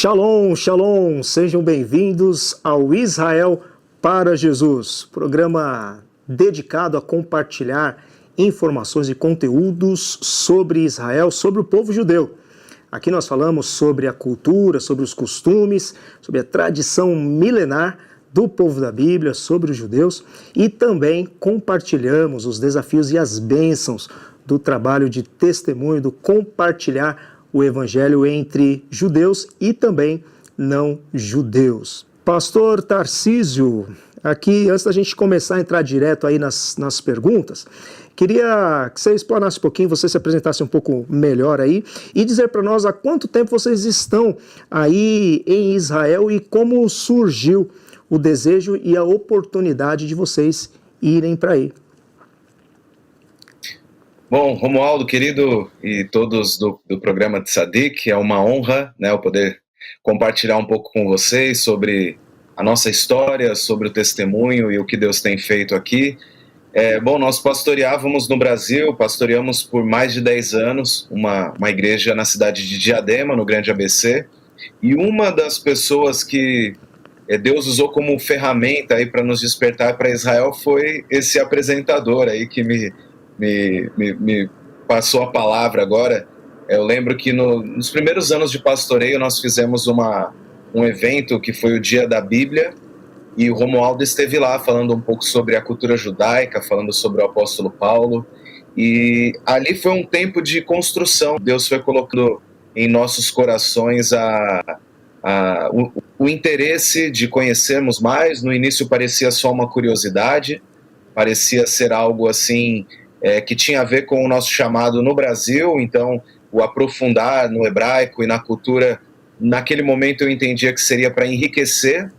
Shalom, shalom, sejam bem-vindos ao Israel para Jesus, programa dedicado a compartilhar informações e conteúdos sobre Israel, sobre o povo judeu. Aqui nós falamos sobre a cultura, sobre os costumes, sobre a tradição milenar do povo da Bíblia, sobre os judeus, e também compartilhamos os desafios e as bênçãos do trabalho de testemunho, do compartilhar o evangelho entre judeus e também não judeus. Pastor Tarcísio, aqui antes da gente começar a entrar direto aí nas perguntas, queria que você explanasse um pouquinho, você se apresentasse um pouco melhor aí e dizer para nós há quanto tempo vocês estão aí em Israel e como surgiu o desejo e a oportunidade de vocês irem para aí. Bom, Romualdo, querido, e todos do programa Tzadik, é uma honra, né, eu poder compartilhar um pouco com vocês sobre a nossa história, sobre o testemunho e o que Deus tem feito aqui. Bom, nós pastoreávamos no Brasil, pastoreamos por mais de 10 anos uma igreja na cidade de Diadema, no Grande ABC, e uma das pessoas que Deus usou como ferramenta aí para nos despertar para Israel foi esse apresentador aí que me passou a palavra agora. Eu lembro que nos primeiros anos de pastoreio nós fizemos um evento que foi o Dia da Bíblia, e o Romualdo esteve lá falando um pouco sobre a cultura judaica, falando sobre o apóstolo Paulo, e ali foi um tempo de construção. Deus foi colocando em nossos corações o interesse de conhecermos mais. No início parecia só uma curiosidade, parecia ser algo assim que tinha a ver com o nosso chamado no Brasil, então o aprofundar no hebraico e na cultura, naquele momento eu entendia que seria para enriquecer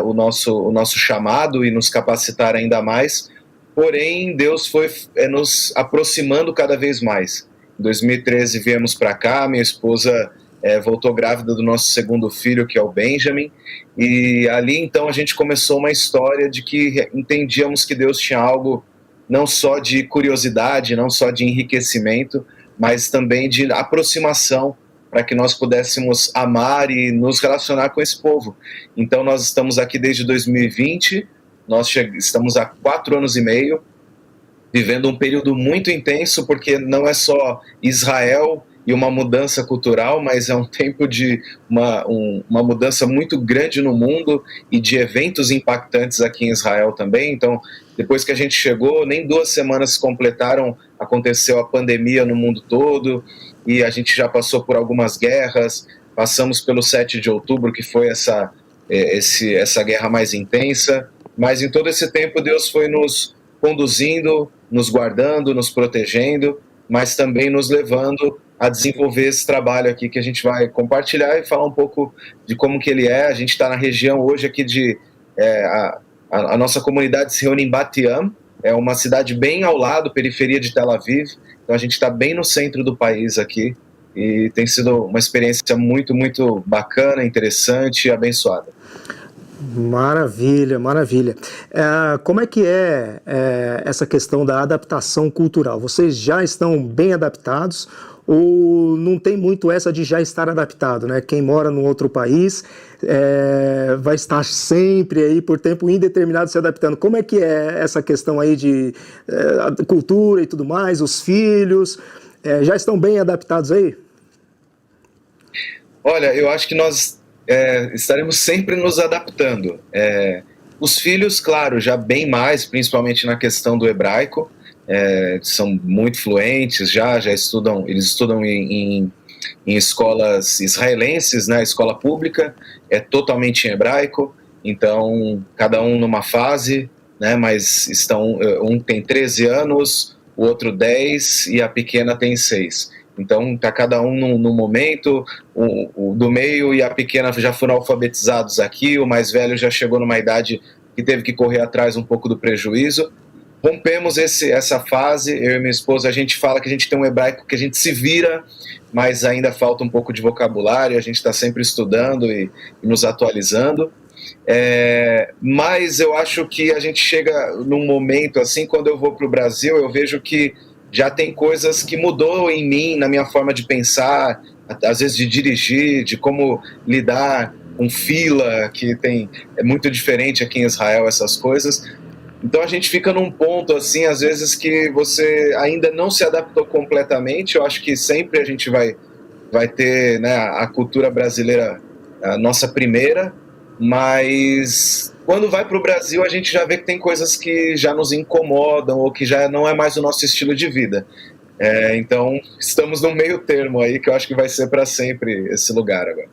o nosso chamado e nos capacitar ainda mais, porém Deus foi nos aproximando cada vez mais. Em 2013 viemos para cá, minha esposa voltou grávida do nosso segundo filho, que é o Benjamin, e ali então a gente começou uma história de que entendíamos que Deus tinha algo não só de curiosidade, não só de enriquecimento, mas também de aproximação, para que nós pudéssemos amar e nos relacionar com esse povo. Então nós estamos aqui desde 2020, nós estamos há 4 anos e meio, vivendo um período muito intenso, porque não é só Israel e uma mudança cultural, mas é um tempo de uma mudança muito grande no mundo e de eventos impactantes aqui em Israel também. Então, depois que a gente chegou, nem 2 semanas se completaram, aconteceu a pandemia no mundo todo, e a gente já passou por algumas guerras, passamos pelo 7 de outubro, que foi essa guerra mais intensa, mas em todo esse tempo Deus foi nos conduzindo, nos guardando, nos protegendo, mas também nos levando a desenvolver esse trabalho aqui que a gente vai compartilhar e falar um pouco de como que ele é. A gente está na região hoje aqui a nossa comunidade se reúne em Bat Yam, é uma cidade bem ao lado, periferia de Tel Aviv, então a gente está bem no centro do país aqui, e tem sido uma experiência muito, muito bacana, interessante e abençoada. Maravilha, maravilha. Como é que é essa questão da adaptação cultural? Vocês já estão bem adaptados ou não tem muito essa de já estar adaptado, né? Quem mora num outro país vai estar sempre aí por tempo indeterminado se adaptando. Como é que é essa questão aí de cultura e tudo mais, os filhos, já estão bem adaptados aí? Olha, eu acho que nós estaremos sempre nos adaptando. Os filhos, claro, já bem mais, principalmente na questão do hebraico, são muito fluentes, eles estudam em escolas israelenses, né? A escola pública é totalmente em hebraico, então cada um numa fase, né? Mas um tem 13 anos, o outro 10 e a pequena tem 6. Então está cada um no momento, o do meio e a pequena já foram alfabetizados aqui, o mais velho já chegou numa idade que teve que correr atrás um pouco do prejuízo. Rompemos essa fase, eu e minha esposa, a gente fala que a gente tem um hebraico que a gente se vira, mas ainda falta um pouco de vocabulário, a gente está sempre estudando e nos atualizando. Mas eu acho que a gente chega num momento assim, quando eu vou para o Brasil, eu vejo que já tem coisas que mudou em mim, na minha forma de pensar, às vezes de dirigir, de como lidar com fila, que é muito diferente aqui em Israel essas coisas. Então a gente fica num ponto assim, às vezes, que você ainda não se adaptou completamente. Eu acho que sempre a gente vai ter, né, a cultura brasileira, a nossa primeira, mas quando vai para o Brasil a gente já vê que tem coisas que já nos incomodam ou que já não é mais o nosso estilo de vida. Então estamos num meio termo aí que eu acho que vai ser para sempre esse lugar agora.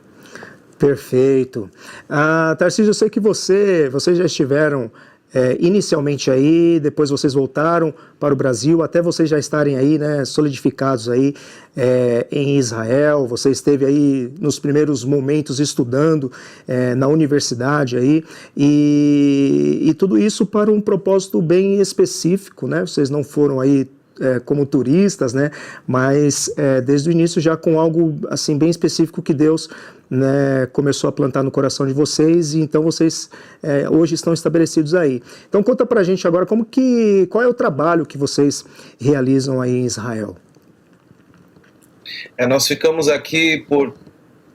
Perfeito. Tarcísio, eu sei que vocês já estiveram inicialmente aí, depois vocês voltaram para o Brasil, até vocês já estarem aí, né, solidificados aí em Israel. Você esteve aí nos primeiros momentos estudando na universidade aí, e tudo isso para um propósito bem específico, né? Vocês não foram aí como turistas, né? Mas desde o início já com algo assim bem específico que Deus, né, começou a plantar no coração de vocês, e então vocês hoje estão estabelecidos aí. Então conta pra gente agora qual é o trabalho que vocês realizam aí em Israel. Nós ficamos aqui por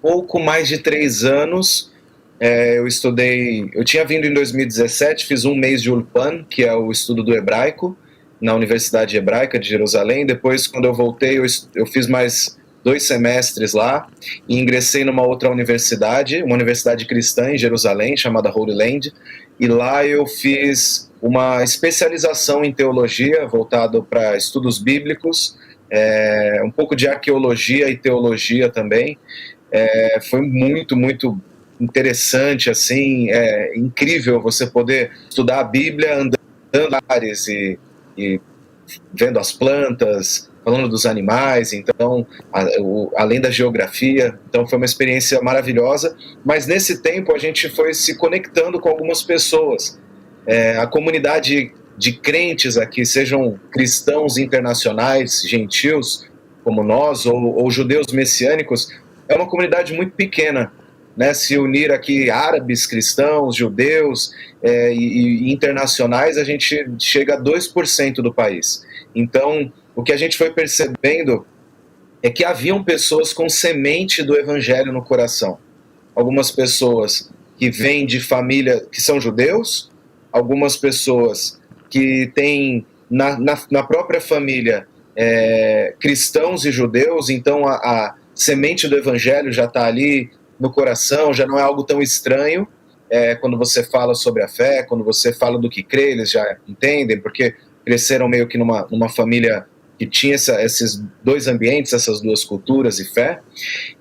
pouco mais de 3 anos. Eu tinha vindo em 2017, fiz um mês de Ulpan, que é o estudo do hebraico, na Universidade Hebraica de Jerusalém. Depois, quando eu voltei, eu fiz mais 2 semestres lá e ingressei numa outra universidade, uma universidade cristã em Jerusalém, chamada Holy Land, e lá eu fiz uma especialização em teologia, voltado para estudos bíblicos, um pouco de arqueologia e teologia também. Foi muito, muito interessante, assim, incrível você poder estudar a Bíblia andando áreas e vendo as plantas, falando dos animais, então, além da geografia. Então foi uma experiência maravilhosa, mas nesse tempo a gente foi se conectando com algumas pessoas. A comunidade de crentes aqui, sejam cristãos internacionais, gentios, como nós, ou judeus messiânicos, é uma comunidade muito pequena, né? Se unir aqui árabes, cristãos, judeus e internacionais, a gente chega a 2% do país. Então, o que a gente foi percebendo é que haviam pessoas com semente do evangelho no coração. Algumas pessoas que vêm de família que são judeus, algumas pessoas que têm na própria família cristãos e judeus, então a semente do evangelho já está ali no coração, já não é algo tão estranho. Quando você fala sobre a fé, quando você fala do que crê, eles já entendem, porque cresceram meio que numa família que tinha esses 2 ambientes, essas 2 culturas e fé.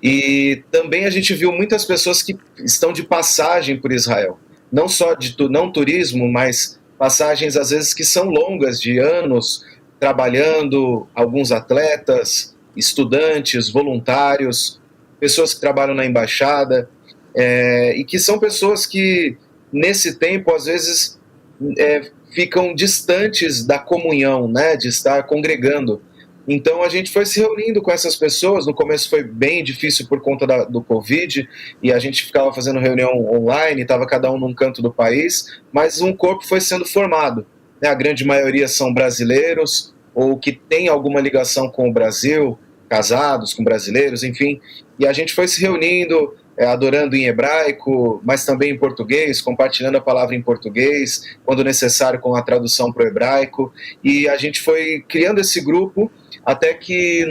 E também a gente viu muitas pessoas que estão de passagem por Israel, não só não turismo, mas passagens às vezes que são longas, de anos, trabalhando, alguns atletas, estudantes, voluntários, pessoas que trabalham na embaixada, e que são pessoas que nesse tempo às vezes ficam distantes da comunhão, né, de estar congregando. Então a gente foi se reunindo com essas pessoas. No começo foi bem difícil por conta do Covid, e a gente ficava fazendo reunião online, estava cada um num canto do país, mas um corpo foi sendo formado, né? A grande maioria são brasileiros, ou que tem alguma ligação com o Brasil, casados com brasileiros, enfim, e a gente foi se reunindo, adorando em hebraico, mas também em português, compartilhando a palavra em português, quando necessário com a tradução para o hebraico, e a gente foi criando esse grupo, até que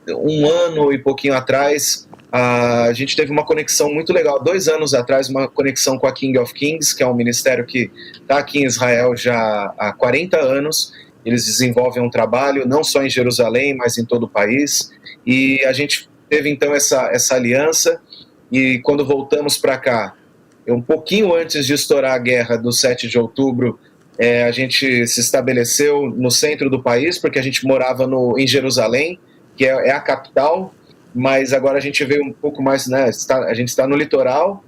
um ano e pouquinho atrás, a gente teve uma conexão muito legal. 2 anos atrás, uma conexão com a King of Kings, que é um ministério que está aqui em Israel já há 40 anos, eles desenvolvem um trabalho não só em Jerusalém, mas em todo o país, e a gente teve então essa aliança, e quando voltamos para cá, um pouquinho antes de estourar a guerra do 7 de outubro, a gente se estabeleceu no centro do país, porque a gente morava em Jerusalém, que é a capital, mas agora a gente veio um pouco mais, né, a gente está no litoral,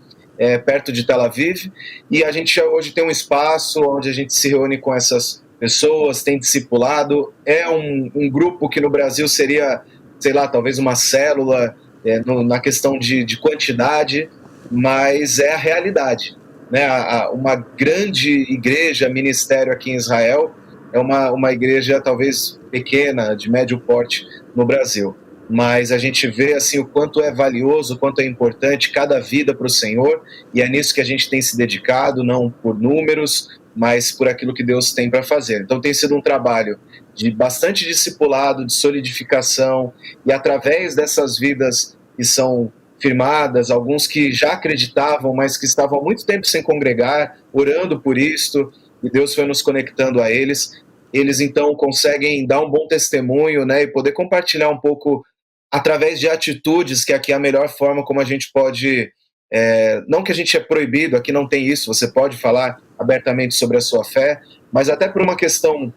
perto de Tel Aviv, e a gente hoje tem um espaço onde a gente se reúne com essas pessoas, tem discipulado. É um grupo que no Brasil seria, sei lá, talvez uma célula, na questão de quantidade, mas é a realidade, né? Uma grande igreja, ministério aqui em Israel, é uma igreja talvez pequena, de médio porte no Brasil. mas a gente vê assim o quanto é valioso, o quanto é importante cada vida para o Senhor, e é nisso que a gente tem se dedicado, não por números, mas por aquilo que Deus tem para fazer. Então tem sido um trabalho de bastante discipulado, de solidificação, e através dessas vidas que são firmadas, alguns que já acreditavam, mas que estavam há muito tempo sem congregar, orando por isto, e Deus foi nos conectando a eles. Eles então conseguem dar um bom testemunho, né, e poder compartilhar um pouco através de atitudes, que aqui é a melhor forma como a gente pode, não que a gente é proibido, aqui não tem isso, você pode falar abertamente sobre a sua fé, mas até por uma questão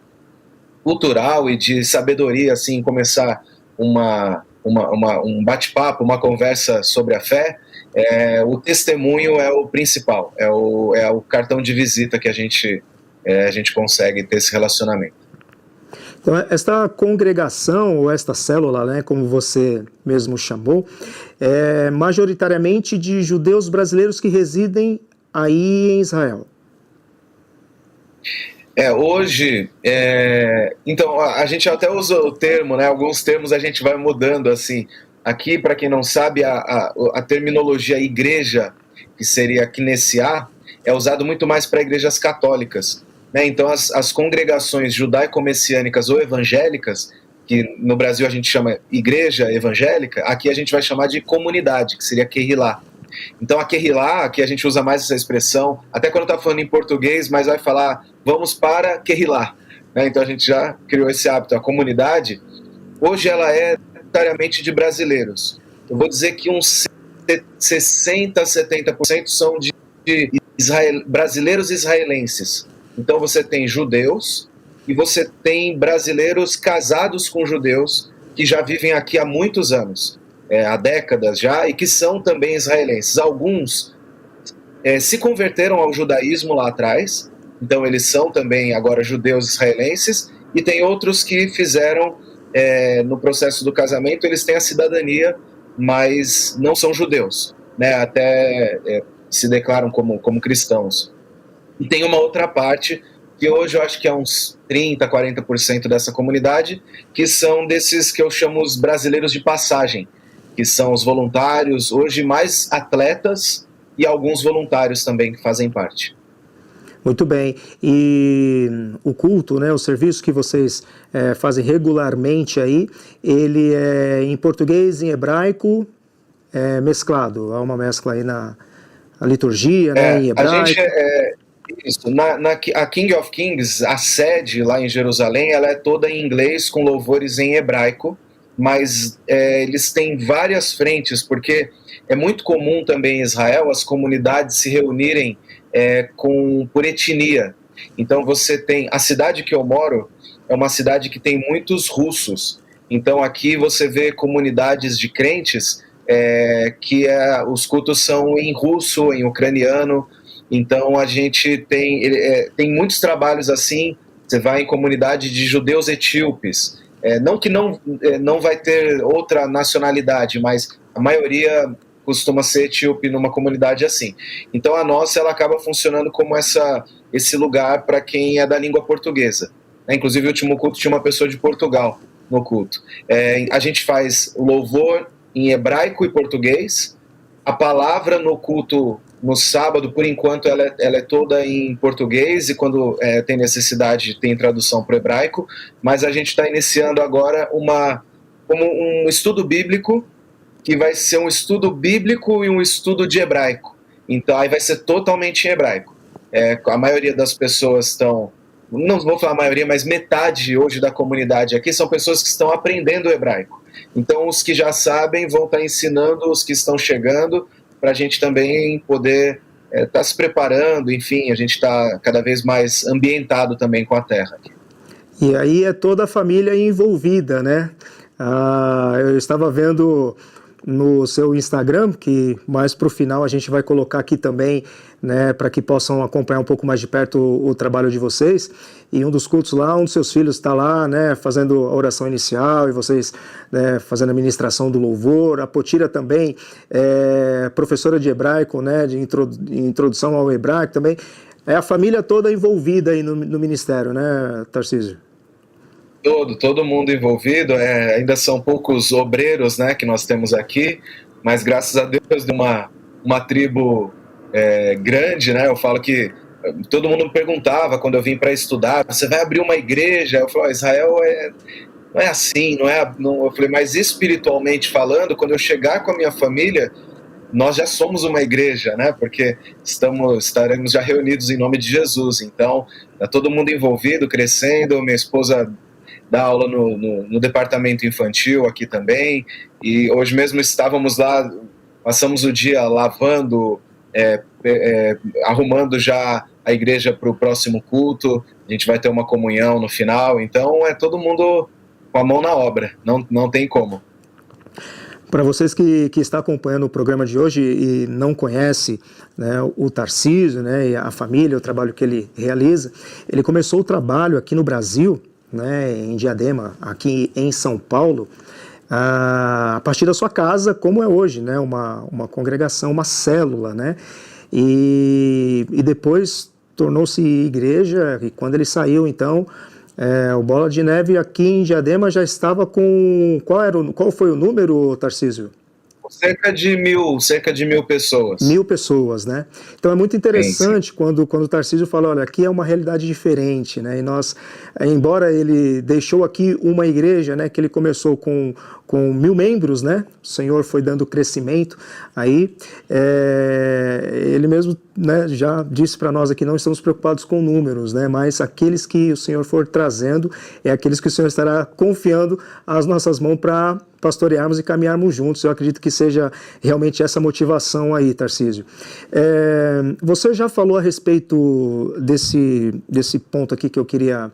cultural e de sabedoria, assim, começar um bate-papo, uma conversa sobre a fé, o testemunho é o principal, é o cartão de visita que a gente consegue ter esse relacionamento. Então, esta congregação, ou esta célula, né, como você mesmo chamou, é majoritariamente de judeus brasileiros que residem aí em Israel. Hoje, então, a gente até usa o termo, né, alguns termos a gente vai mudando, assim. Aqui, para quem não sabe, a terminologia igreja, que seria Knessia, é usado muito mais para igrejas católicas. Né? Então, as congregações judaico-messiânicas ou evangélicas, que no Brasil a gente chama igreja evangélica, aqui a gente vai chamar de comunidade, que seria Kehilá. Então, a Kehilá, aqui a gente usa mais essa expressão, até quando está falando em português, mas vai falar, vamos para Kehilá. Né? Então, a gente já criou esse hábito. A comunidade, hoje, ela é majoritariamente de brasileiros. Eu vou dizer que uns 60%, 70% são de brasileiros israelenses. Então você tem judeus e você tem brasileiros casados com judeus que já vivem aqui há muitos anos, há décadas já, e que são também israelenses. Alguns se converteram ao judaísmo lá atrás, então eles são também agora judeus israelenses, e tem outros que fizeram, no processo do casamento, eles têm a cidadania, mas não são judeus, né? Até se declaram como cristãos. E tem uma outra parte, que hoje eu acho que é uns 30%, 40% dessa comunidade, que são desses que eu chamo os brasileiros de passagem, que são os voluntários, hoje mais atletas e alguns voluntários também que fazem parte. Muito bem. E o culto, né, o serviço que vocês fazem regularmente aí, ele é em português, em hebraico, mesclado. Há uma mescla aí na liturgia, né, em hebraico. A gente isso. A King of Kings, a sede lá em Jerusalém, ela é toda em inglês com louvores em hebraico, mas eles têm várias frentes, porque é muito comum também em Israel as comunidades se reunirem por etnia. Então você tem, a cidade que eu moro é uma cidade que tem muitos russos, então aqui você vê comunidades de crentes que os cultos são em russo, em ucraniano. Então a gente tem muitos trabalhos assim. Você vai em comunidade de judeus etíopes, não que não vai ter outra nacionalidade, mas a maioria costuma ser etíope numa comunidade assim. Então a nossa, ela acaba funcionando como esse lugar para quem é da língua portuguesa. Inclusive o último culto tinha uma pessoa de Portugal no culto. A gente faz louvor em hebraico e português. A palavra no culto no sábado, por enquanto, ela é toda em português, e quando tem necessidade, tem tradução para o hebraico, mas a gente está iniciando agora como um estudo bíblico, que vai ser um estudo bíblico e um estudo de hebraico. Então, aí vai ser totalmente em hebraico. A maioria das pessoas estão, não vou falar a maioria, mas metade hoje da comunidade aqui são pessoas que estão aprendendo hebraico. Então, os que já sabem vão estar ensinando os que estão chegando, para a gente também poder estar se preparando, enfim, a gente está cada vez mais ambientado também com a terra. E aí é toda a família envolvida, né? Eu estava vendo no seu Instagram, que mais para o final a gente vai colocar aqui também, né, para que possam acompanhar um pouco mais de perto o trabalho de vocês. E um dos cultos lá, um dos seus filhos está lá, né, fazendo a oração inicial, e vocês, né, fazendo a ministração do louvor. A Potira também é professora de hebraico, né, de introdução ao hebraico também. É a família toda envolvida aí no ministério, né, Tarcísio? Todo mundo envolvido, ainda são poucos obreiros, né, que nós temos aqui, mas graças a Deus de uma tribo grande, né, eu falo que todo mundo me perguntava quando eu vim para estudar, você vai abrir uma igreja? Eu falo, Israel não é assim, eu falei, mas espiritualmente falando, quando eu chegar com a minha família, nós já somos uma igreja, né? Porque estaremos já reunidos em nome de Jesus. Então, está todo mundo envolvido, crescendo. Minha esposa dá aula no departamento infantil aqui também. E hoje mesmo estávamos lá, passamos o dia lavando, arrumando já a igreja para o próximo culto. A gente vai ter uma comunhão no final. Então, todo mundo com a mão na obra. Não tem como. Para vocês que estão acompanhando o programa de hoje e não conhecem, né, o Tarcísio, né, e a família, o trabalho que ele realiza, ele começou o trabalho aqui no Brasil, né, em Diadema, aqui em São Paulo, a partir da sua casa, como é hoje, né, uma congregação, uma célula, né, e depois tornou-se igreja, e quando ele saiu, então, o Bola de Neve aqui em Diadema já estava com... Qual foi o número, Tarcísio? Cerca de 1.000 pessoas. 1.000 pessoas, né? Então é muito interessante quando o Tarcísio fala, olha, aqui é uma realidade diferente, né? E nós, embora ele deixou aqui uma igreja, né, que ele começou com 1.000 membros, né? O Senhor foi dando crescimento aí. Ele mesmo, né, já disse para nós aqui, não estamos preocupados com números, né? Mas aqueles que o Senhor for trazendo, é aqueles que o Senhor estará confiando às nossas mãos para pastorearmos e caminharmos juntos. Eu acredito que seja realmente essa motivação aí, Tarcísio. Você já falou a respeito desse ponto aqui que eu queria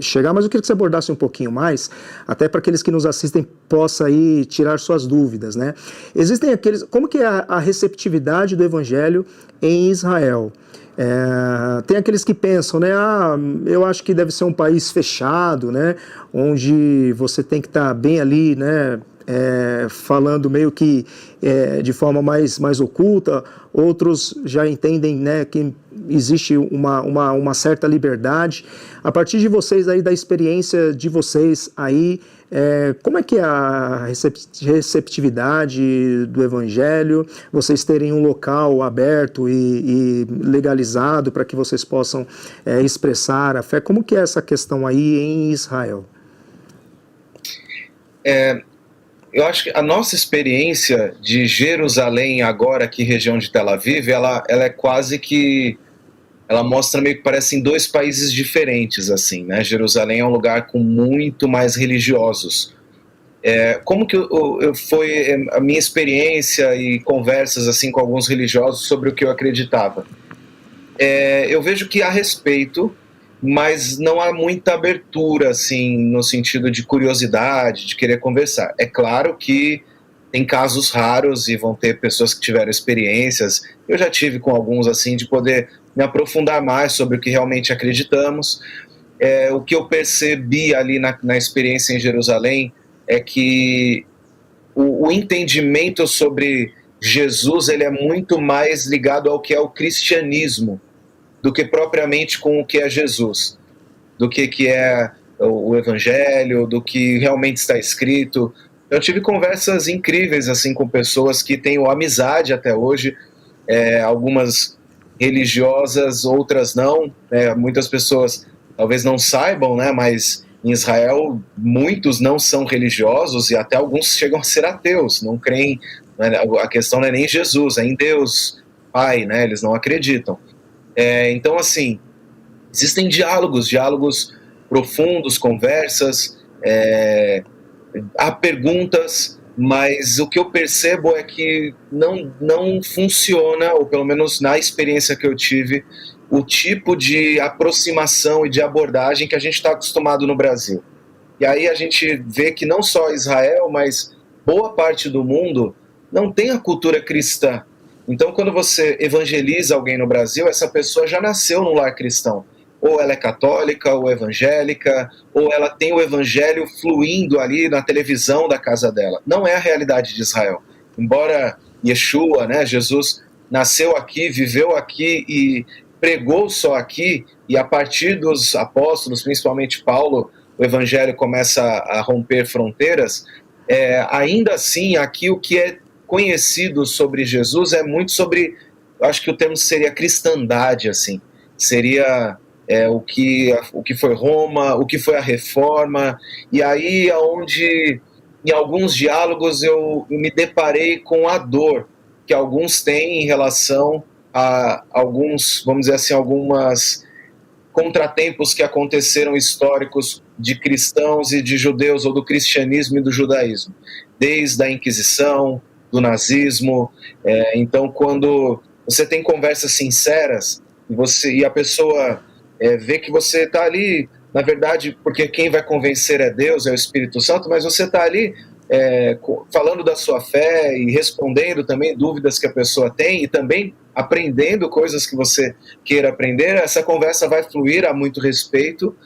chegar, mas eu queria que você abordasse um pouquinho mais, até para aqueles que nos assistem possam aí tirar suas dúvidas, né? Existem aqueles... Como que é a receptividade do Evangelho em Israel? Tem aqueles que pensam, né? Eu acho que deve ser um país fechado, né? Onde você tem que estar bem ali, né? Falando meio que de forma mais oculta. Outros já entendem, né, que existe uma certa liberdade. A partir de vocês aí, da experiência de vocês aí, como é que é a receptividade do Evangelho? Vocês terem um local aberto e legalizado para que vocês possam expressar a fé? Como que é essa questão aí em Israel? Eu acho que a nossa experiência de Jerusalém agora, aqui região de Tel Aviv, ela é quase que... Ela mostra meio que parecem dois países diferentes, assim, né? Jerusalém é um lugar com muito mais religiosos. Como que foi a minha experiência e conversas assim com alguns religiosos sobre o que eu acreditava? Eu vejo que há respeito, mas não há muita abertura, assim, no sentido de curiosidade, de querer conversar. É claro que tem casos raros e vão ter pessoas que tiveram experiências. Eu já tive com alguns, assim, de poder me aprofundar mais sobre o que realmente acreditamos. O que eu percebi ali na experiência em Jerusalém é que o entendimento sobre Jesus, ele é muito mais ligado ao que é o cristianismo do que propriamente com o que é Jesus, do que é o Evangelho, do que realmente está escrito. Eu tive conversas incríveis assim com pessoas que tenho amizade até hoje, algumas religiosas, outras não. Muitas pessoas talvez não saibam, né, mas em Israel muitos não são religiosos e até alguns chegam a ser ateus, não creem, né, a questão não é nem Jesus, é em Deus Pai, né, eles não acreditam. Então, assim, existem diálogos profundos, conversas, há perguntas, mas o que eu percebo é que não funciona, ou pelo menos na experiência que eu tive, o tipo de aproximação e de abordagem que a gente está acostumado no Brasil. E aí a gente vê que não só Israel, mas boa parte do mundo não tem a cultura cristã. Então, quando você evangeliza alguém no Brasil, essa pessoa já nasceu num lar cristão. Ou ela é católica, ou evangélica, ou ela tem o evangelho fluindo ali na televisão da casa dela. Não é a realidade de Israel. Embora Yeshua, né, Jesus, nasceu aqui, viveu aqui e pregou só aqui, e a partir dos apóstolos, principalmente Paulo, o evangelho começa a romper fronteiras, ainda assim, aqui o que é conhecido sobre Jesus é muito sobre, eu acho que o termo seria cristandade, assim, seria o que foi Roma, o que foi a Reforma, e aí onde em alguns diálogos eu me deparei com a dor que alguns têm em relação a alguns, vamos dizer assim, algumas contratempos que aconteceram históricos de cristãos e de judeus, ou do cristianismo e do judaísmo, desde a Inquisição, do nazismo. Então, quando você tem conversas sinceras e a pessoa vê que você está ali, na verdade, porque quem vai convencer é Deus, é o Espírito Santo, mas você está ali falando da sua fé e respondendo também dúvidas que a pessoa tem e também aprendendo coisas que você queira aprender, essa conversa vai fluir, há muito respeito,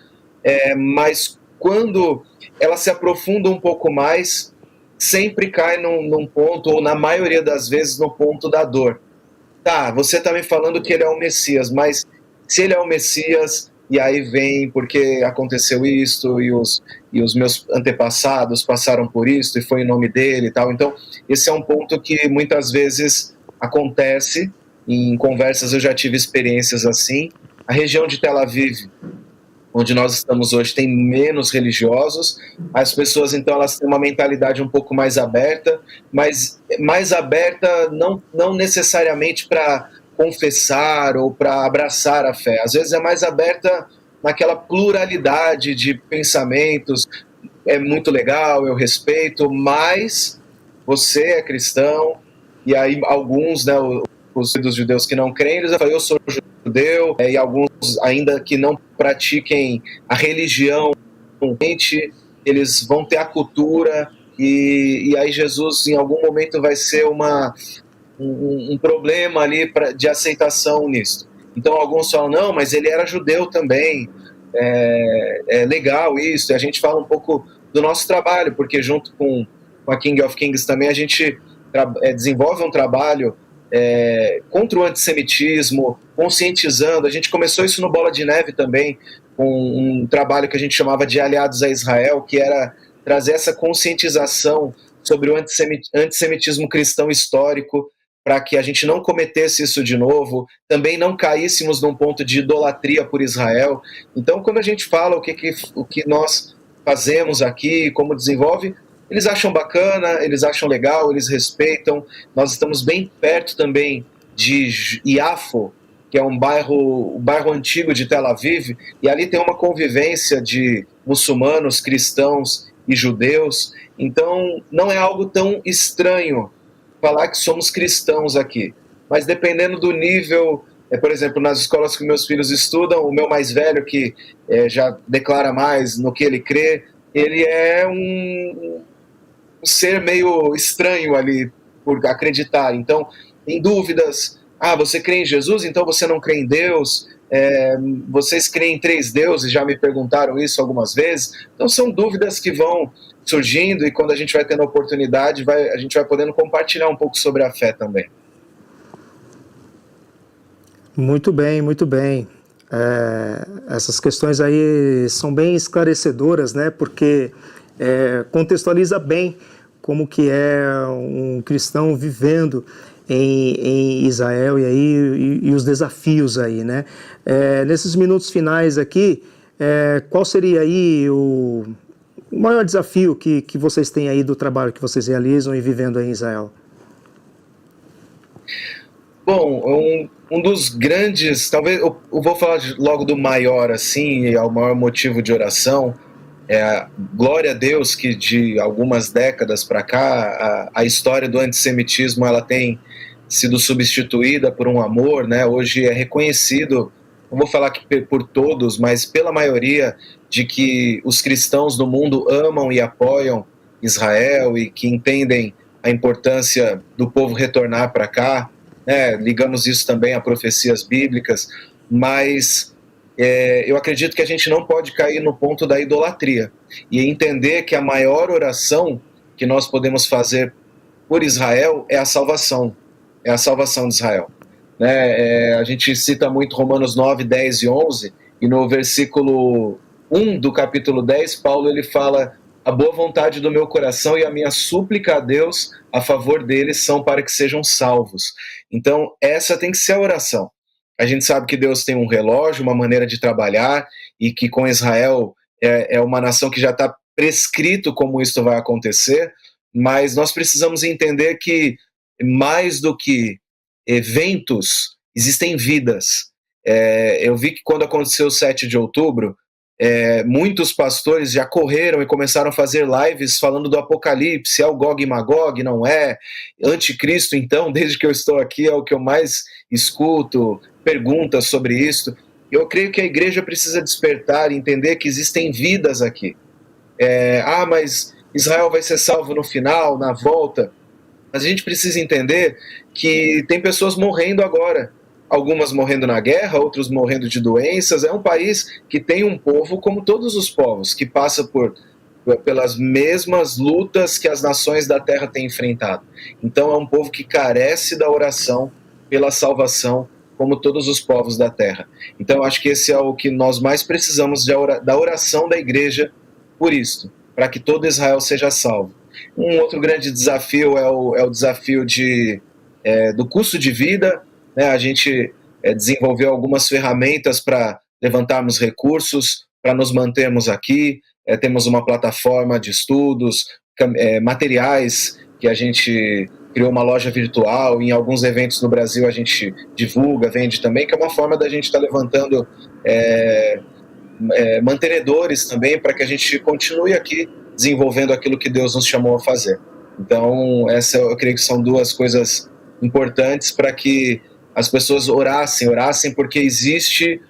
mas quando ela se aprofunda um pouco mais, sempre cai num ponto, ou na maioria das vezes no ponto da dor. Tá, você está me falando que ele é o Messias, mas se ele é o Messias, e aí vem porque aconteceu isto, e os meus antepassados passaram por isso, e foi em nome dele e tal. Então, esse é um ponto que muitas vezes acontece, em conversas eu já tive experiências assim. A região de Tel Aviv, onde nós estamos hoje, tem menos religiosos, as pessoas então elas têm uma mentalidade um pouco mais aberta, mas mais aberta não necessariamente para confessar ou para abraçar a fé, às vezes é mais aberta naquela pluralidade de pensamentos, é muito legal, eu respeito, mas você é cristão, e aí alguns, né, os judeus que não creem, eles falam, eu sou judeu, e alguns ainda que não pratiquem a religião, eles vão ter a cultura, e aí Jesus em algum momento vai ser um problema ali de aceitação nisso. Então alguns falam, não, mas ele era judeu também, é legal isso, e a gente fala um pouco do nosso trabalho, porque junto com a King of Kings também a gente desenvolve um trabalho contra o antissemitismo, conscientizando. A gente começou isso no Bola de Neve também, com um trabalho que a gente chamava de Aliados a Israel, que era trazer essa conscientização sobre o antissemitismo cristão histórico, para que a gente não cometesse isso de novo, também não caíssemos num ponto de idolatria por Israel. Então, quando a gente fala o que nós fazemos aqui, como desenvolve, eles acham bacana, eles acham legal, eles respeitam. Nós estamos bem perto também de Iafo, que é um bairro antigo de Tel Aviv, e ali tem uma convivência de muçulmanos, cristãos e judeus. Então, não é algo tão estranho falar que somos cristãos aqui. Mas dependendo do nível, por exemplo, nas escolas que meus filhos estudam, o meu mais velho, que já declara mais no que ele crê, ele é um ser meio estranho ali por acreditar. Então, em dúvidas, você crê em Jesus, então você não crê em Deus, vocês creem em 3 deuses, já me perguntaram isso algumas vezes. Então são dúvidas que vão surgindo, e quando a gente vai tendo a oportunidade, a gente vai podendo compartilhar um pouco sobre a fé também. Muito bem, muito bem. Essas questões aí são bem esclarecedoras, né? Porque contextualiza bem como que é um cristão vivendo em Israel e os desafios aí, né? Nesses minutos finais aqui, qual seria aí o maior desafio que vocês têm aí do trabalho que vocês realizam e vivendo aí em Israel? Bom, um dos grandes, talvez eu vou falar logo do maior, assim, é o maior motivo de oração. Glória a Deus que de algumas décadas para cá a história do antissemitismo ela tem sido substituída por um amor, né? Hoje é reconhecido, não vou falar que por todos, mas pela maioria, de que os cristãos do mundo amam e apoiam Israel e que entendem a importância do povo retornar para cá, né? Ligamos isso também a profecias bíblicas, mas eu acredito que a gente não pode cair no ponto da idolatria e entender que a maior oração que nós podemos fazer por Israel é a salvação de Israel. Né? A gente cita muito Romanos 9, 10 e 11, e no versículo 1 do capítulo 10, Paulo ele fala: a boa vontade do meu coração e a minha súplica a Deus a favor deles são para que sejam salvos. Então, essa tem que ser a oração. A gente sabe que Deus tem um relógio, uma maneira de trabalhar, e que com Israel é uma nação que já está prescrito como isso vai acontecer, mas nós precisamos entender que mais do que eventos, existem vidas. Eu vi que quando aconteceu o 7 de outubro, muitos pastores já correram e começaram a fazer lives falando do Apocalipse, é o Gog e Magog, não é? Anticristo, então, desde que eu estou aqui, é o que eu mais escuto, perguntas sobre isso. Eu creio que a igreja precisa despertar e entender que existem vidas aqui. Mas Israel vai ser salvo no final, na volta. Mas a gente precisa entender que tem pessoas morrendo agora. Algumas morrendo na guerra, outros morrendo de doenças. É um país que tem um povo como todos os povos, que passa pelas mesmas lutas que as nações da terra têm enfrentado. Então é um povo que carece da oração pela salvação, como todos os povos da terra. Então eu acho que esse é o que nós mais precisamos, da oração da igreja por isto, para que todo Israel seja salvo. Um outro grande desafio é o desafio do custo de vida, né? A gente desenvolveu algumas ferramentas para levantarmos recursos, para nos mantermos aqui. Temos uma plataforma de estudos, materiais que a gente criou, uma loja virtual, em alguns eventos no Brasil a gente divulga, vende também, que é uma forma da gente estar levantando mantenedores também, para que a gente continue aqui desenvolvendo aquilo que Deus nos chamou a fazer. Então, eu creio que são duas coisas importantes para que as pessoas orassem, porque existe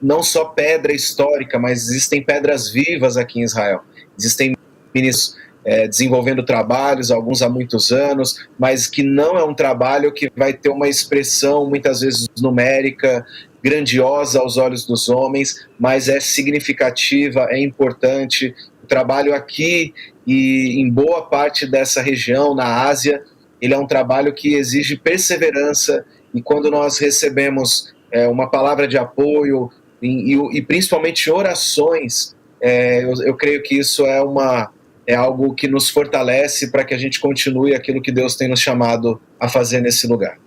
não só pedra histórica, mas existem pedras vivas aqui em Israel. Existem ministros desenvolvendo trabalhos, alguns há muitos anos, mas que não é um trabalho que vai ter uma expressão, muitas vezes numérica, grandiosa aos olhos dos homens, mas é significativa, é importante. O trabalho aqui e em boa parte dessa região, na Ásia, ele é um trabalho que exige perseverança, e quando nós recebemos uma palavra de apoio e principalmente orações, eu creio que isso é algo que nos fortalece para que a gente continue aquilo que Deus tem nos chamado a fazer nesse lugar.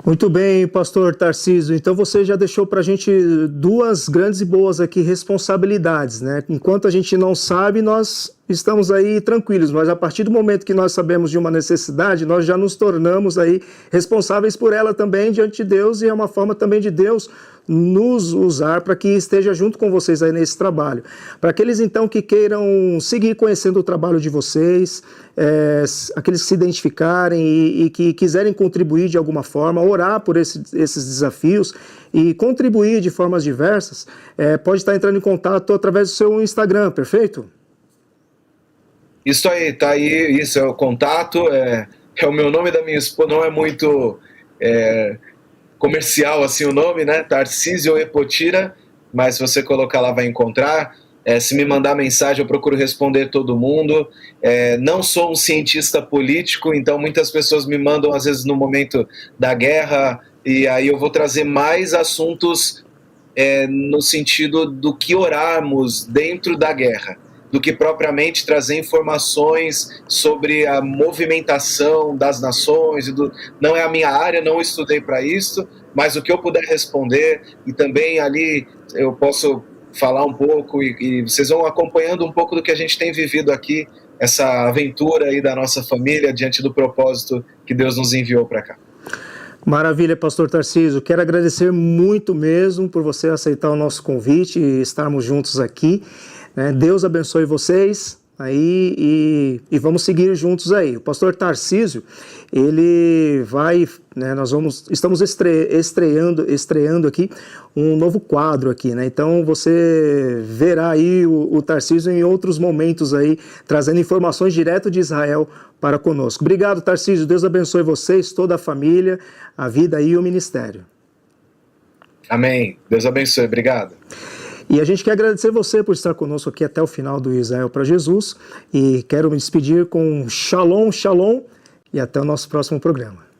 Muito bem, pastor Tarcísio. Então você já deixou para a gente duas grandes e boas aqui responsabilidades, né? Enquanto a gente não sabe, nós estamos aí tranquilos, mas a partir do momento que nós sabemos de uma necessidade, nós já nos tornamos aí responsáveis por ela também diante de Deus, e é uma forma também de Deus nos usar para que esteja junto com vocês aí nesse trabalho. Para aqueles então que queiram seguir conhecendo o trabalho de vocês, aqueles que se identificarem e que quiserem contribuir de alguma forma, orar por esses desafios e contribuir de formas diversas, pode estar entrando em contato através do seu Instagram, perfeito? Isso aí, tá aí, isso é o contato, é o meu nome da minha esposa, não é muito comercial assim o nome, né? Tarcísio Epotira, mas se você colocar lá vai encontrar. Se me mandar mensagem, eu procuro responder todo mundo. Não sou um cientista político, então muitas pessoas me mandam às vezes no momento da guerra, e aí eu vou trazer mais assuntos no sentido do que orarmos dentro da guerra, do que propriamente trazer informações sobre a movimentação das nações. Não é a minha área, não estudei para isso, mas o que eu puder responder, e também ali eu posso falar um pouco, e vocês vão acompanhando um pouco do que a gente tem vivido aqui, essa aventura aí da nossa família diante do propósito que Deus nos enviou para cá. Maravilha, pastor Tarcísio. Quero agradecer muito mesmo por você aceitar o nosso convite e estarmos juntos aqui. Deus abençoe vocês aí e vamos seguir juntos aí. O pastor Tarcísio, ele vai, estamos estreando aqui um novo quadro aqui, né? Então você verá aí o Tarcísio em outros momentos aí, trazendo informações direto de Israel para conosco. Obrigado, Tarcísio. Deus abençoe vocês, toda a família, a vida e o ministério. Amém. Deus abençoe. Obrigado. E a gente quer agradecer você por estar conosco aqui até o final do Israel para Jesus. E quero me despedir com shalom, shalom, e até o nosso próximo programa.